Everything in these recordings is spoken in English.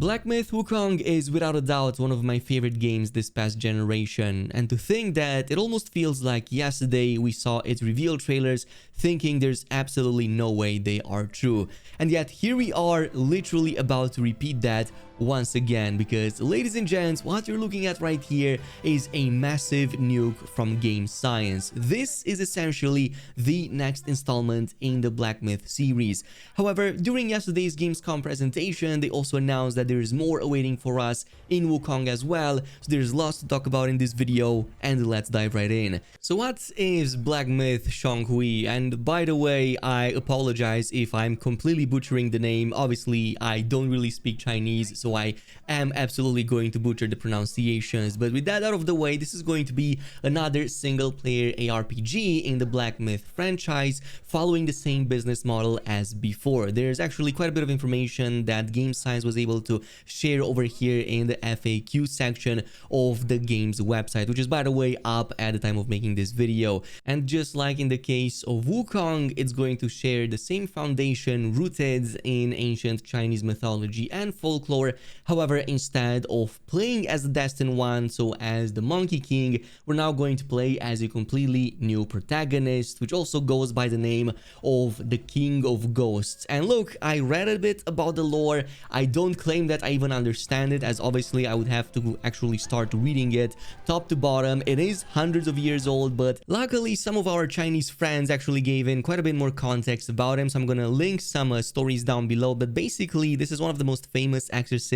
Black Myth Wukong is without a doubt one of my favorite games this past generation, and to think that it almost feels like yesterday we saw its reveal trailers thinking there's absolutely no way they are true. And yet here we are literally about to repeat that once again, because ladies and gents, what you're looking at right here is a massive nuke from Game Science. This is essentially the next installment in the Black Myth series. However, during yesterday's Gamescom presentation, they also announced that there is more awaiting for us in Wukong as well, so there's lots to talk about in this video, and let's dive right in. So what is Black Myth Zhong Kui? And by the way, I apologize if I'm completely butchering the name. Obviously, I don't really speak Chinese, so I am absolutely going to butcher the pronunciations. But with that out of the way, this is going to be another single-player ARPG in the Black Myth franchise, following the same business model as before. There's actually quite a bit of information that Game Science was able to share over here in the FAQ section of the game's website, which is, by the way, up at the time of making this video. And just like in the case of Wukong, it's going to share the same foundation rooted in ancient Chinese mythology and folklore. However, instead of playing as the Destined One, so as the Monkey King, we're now going to play as a completely new protagonist, which also goes by the name of the King of Ghosts. And look, I read a bit about the lore. I don't claim that I even understand it, as obviously I would have to actually start reading it top to bottom. It is hundreds of years old, but luckily some of our Chinese friends actually gave in quite a bit more context about him, so I'm gonna link some stories down below. But basically, this is one of the most famous exorcists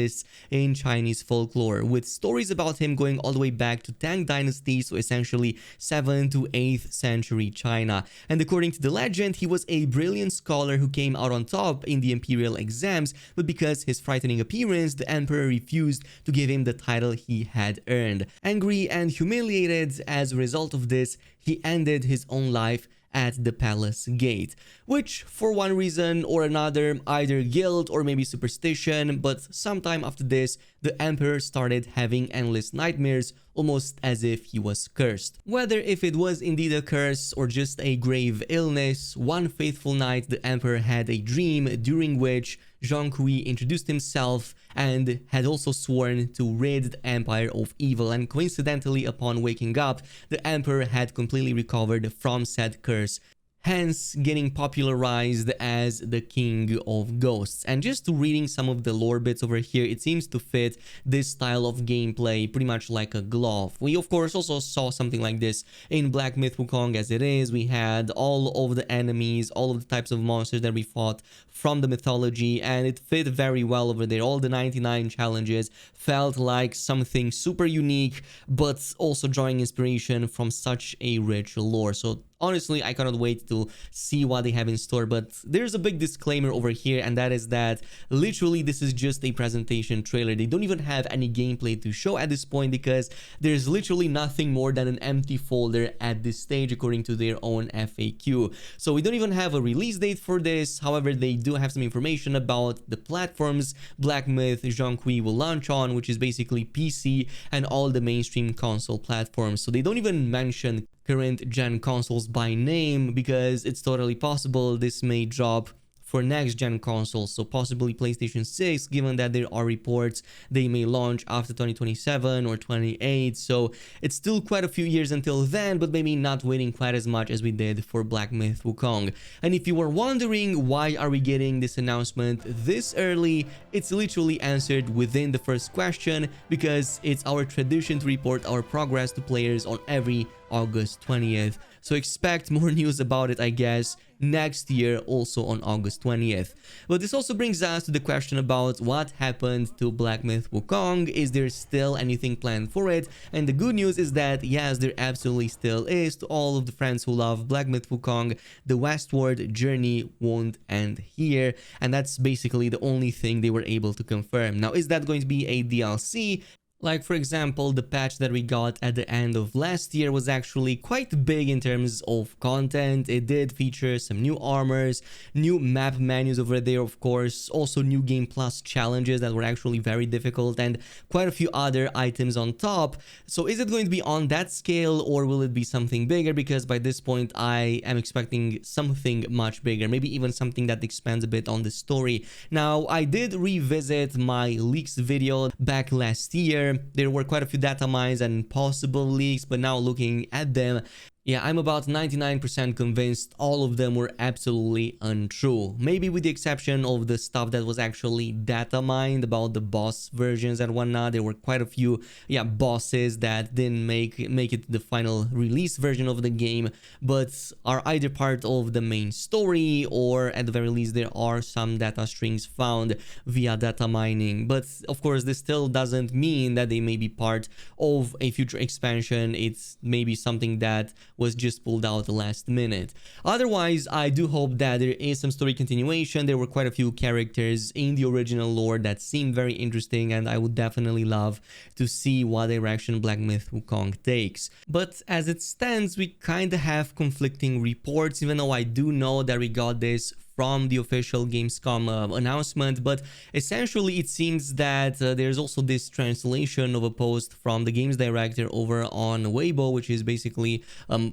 in Chinese folklore, with stories about him going all the way back to Tang Dynasty, so essentially 7th to 8th century China. And according to the legend, he was a brilliant scholar who came out on top in the imperial exams, but because his frightening appearance, the emperor refused to give him the title he had earned. Angry and humiliated as a result of this, he ended his own life at the palace gate, which for one reason or another, either guilt or maybe superstition, but sometime after this, the emperor started having endless nightmares, almost as if he was cursed. Whether if it was indeed a curse or just a grave illness, one fateful night the emperor had a dream during which Zhong Kui introduced himself and had also sworn to rid the empire of evil, and coincidentally upon waking up, the emperor had completely recovered from said curse, hence getting popularized as the King of Ghosts. And just reading some of the lore bits over here, it seems to fit this style of gameplay pretty much like a glove. We of course also saw something like this in Black Myth Wukong as it is. We had all of the enemies, all of the types of monsters that we fought from the mythology, and it fit very well over there. All the 99 challenges felt like something super unique, but also drawing inspiration from such a rich lore. So honestly, I cannot wait to see what they have in store. But there's a big disclaimer over here, and that is that literally this is just a presentation trailer. They don't even have any gameplay to show at this point, because there's literally nothing more than an empty folder at this stage according to their own FAQ. So we don't even have a release date for this. However, they do have some information about the platforms Black Myth Zhong Kui will launch on, which is basically PC and all the mainstream console platforms. So they don't even mention current gen consoles by name, because it's totally possible this may drop for next gen consoles, so possibly PlayStation 6, given that there are reports they may launch after 2027 or 28. So it's still quite a few years until then, but maybe not waiting quite as much as we did for Black Myth Wukong. And if you were wondering why are we getting this announcement this early, it's literally answered within the first question, because it's our tradition to report our progress to players on every August 20th. So expect more news about it, I guess, next year, also on August 20th. But this also brings us to the question about what happened to Black Myth Wukong. Is there still anything planned for it? And the good news is that yes, there absolutely still is. To all of the friends who love Black Myth Wukong, the westward journey won't end here, and that's basically the only thing they were able to confirm. Now, is that going to be a DLC? Like, for example, the patch that we got at the end of last year was actually quite big in terms of content. It did feature some new armors, new map menus over there, of course, also new Game Plus challenges that were actually very difficult, and quite a few other items on top. So is it going to be on that scale, or will it be something bigger? Because by this point, I am expecting something much bigger, maybe even something that expands a bit on the story. Now, I did revisit my leaks video back last year. There were quite a few data mines and possible leaks, but now looking at them, yeah, I'm about 99% convinced all of them were absolutely untrue. Maybe with the exception of the stuff that was actually data mined about the boss versions and whatnot. There were quite a few, bosses that didn't make it the final release version of the game, but are either part of the main story, or at the very least there are some data strings found via data mining. But of course, this still doesn't mean that they may be part of a future expansion. It's maybe something that was just pulled out the last minute. Otherwise, I do hope that there is some story continuation. There were quite a few characters in the original lore that seemed very interesting, and I would definitely love to see what direction Black Myth Wukong takes. But as it stands, we kinda have conflicting reports, even though I do know that we got this from the official Gamescom announcement, but essentially it seems that there's also this translation of a post from the games director over on Weibo, which is basically,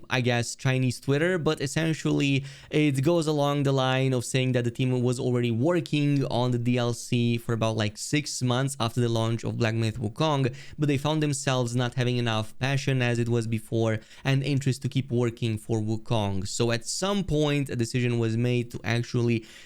I guess, Chinese Twitter, but essentially it goes along the line of saying that the team was already working on the DLC for about like 6 months after the launch of Black Myth Wukong, but they found themselves not having enough passion as it was before and interest to keep working for Wukong. So at some point a decision was made to actually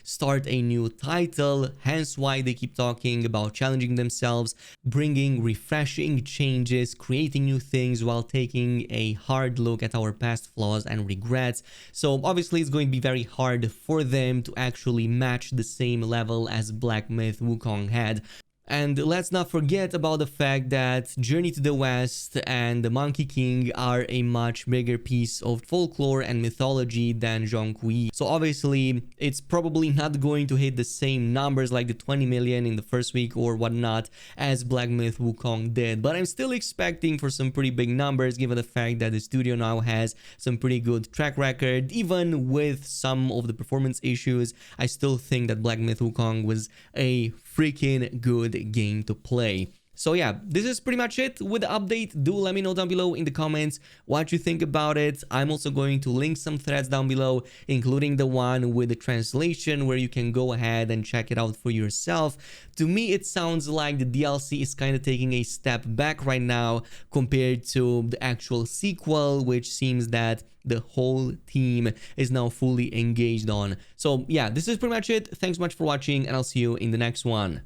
start a new title, hence why they keep talking about challenging themselves, bringing refreshing changes, creating new things while taking a hard look at our past flaws and regrets. So obviously it's going to be very hard for them to actually match the same level as Black Myth Wukong had. And let's not forget about the fact that Journey to the West and the Monkey King are a much bigger piece of folklore and mythology than Zhong Kui. So obviously, it's probably not going to hit the same numbers like the 20 million in the first week or whatnot as Black Myth Wukong did. But I'm still expecting for some pretty big numbers given the fact that the studio now has some pretty good track record. Even with some of the performance issues, I still think that Black Myth Wukong was a freaking good game to play. So yeah, this is pretty much it with the update. Do let me know down below in the comments what you think about it. I'm also going to link some threads down below, including the one with the translation where you can go ahead and check it out for yourself. To me, it sounds like the DLC is kind of taking a step back right now compared to the actual sequel, which seems that the whole team is now fully engaged on. So yeah, this is pretty much it. Thanks so much for watching, and I'll see you in the next one.